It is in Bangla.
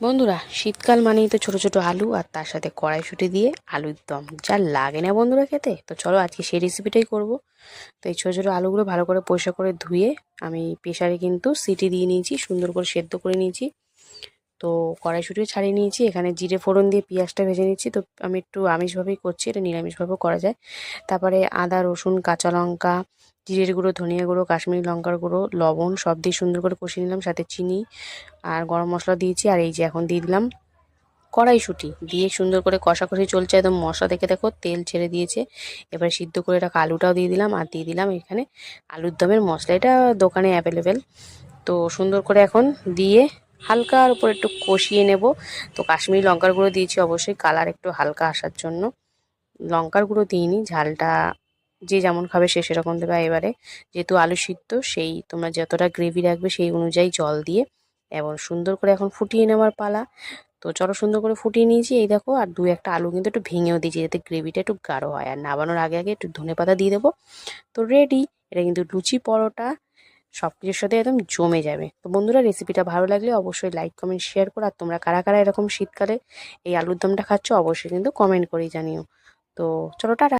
বন্ধুরা, শীতকাল মানেই তো ছোট ছোট আলু আর তার সাথে কড়াইশুঁটি দিয়ে আলুর দম যা লাগে না বন্ধুরা খেতে। তো চলো আজকে সেই রেসিপিটাই করব। তো এই ছোটো ছোটো আলুগুলো ভালো করে পরিষ্কার করে ধুয়ে আমি প্রেশারে কিন্তু সিটি দিয়ে নিয়েছি, সুন্দর করে সেদ্ধ করে নিয়েছি। তো কড়াইশুঁটিও ছাড়িয়ে নিয়েছি, এখানে জিরে ফোড়ন দিয়ে পেঁয়াজটা ভেজে নিচ্ছি। তো আমি একটু আমিষভাবেই করছি, এটা নিরামিষভাবেও করা যায়। তারপরে আদা, রসুন, কাঁচা লঙ্কা, জিরের গুঁড়ো, ধনিয়া গুঁড়ো, কাশ্মীরি লঙ্কার গুঁড়ো, লবণ সব দিয়ে সুন্দর করে কষিয়ে নিলাম, সাথে চিনি আর গরম মশলা দিয়েছি। আর এই যে এখন দিয়ে দিলাম কড়াইশুঁটি, দিয়ে সুন্দর করে কষাকষি চলছে, একদম মশলা দেখে দেখো তেল ছেড়ে দিয়েছে। এবার সিদ্ধ করে রাখা আলুটাও দিয়ে দিলাম, আর দিয়ে দিলাম এখানে আলুর দমের মশলা, এটা দোকানে অ্যাভেলেবেল। তো সুন্দর করে এখন দিয়ে হালকার উপর একটু কষিয়ে নেব। তো কাশ্মীরি লঙ্কার গুঁড়ো দিয়েছি অবশ্যই কালার একটু হালকা আসার জন্য, লঙ্কার গুঁড়ো দিইনি। ঝালটা যে যেমন খাবে সে সেরকম দেবে। এবারে যেহেতু আলু সিদ্ধ, সেই তোমরা যতটা গ্রেভি রাখবে সেই অনুযায়ী জল দিয়ে এবং সুন্দর করে এখন ফুটিয়ে নেওয়ার পালা। তো চলো সুন্দর করে ফুটিয়ে নিয়েছি, এই দেখো। আর দু একটা আলু কিন্তু একটু ভেঙেও দিয়েছি যাতে গ্রেভিটা একটু গাঢ় হয়। আর নামানোর আগে আগে একটু ধনেপাতা দিয়ে দেবো। তো রেডি, এটা কিন্তু লুচি, পরোটা সব কিছুর সাথে একদম জমে যাবে। তো বন্ধুরা, রেসিপিটা ভালো লাগলে অবশ্যই লাইক, কমেন্ট, শেয়ার করো। আর তোমরা কারা কারা এরকম শীতকালে এই আলুর দমটা খাচ্ছ অবশ্যই কিন্তু কমেন্ট করেই জানিও। তো চলো টাটা।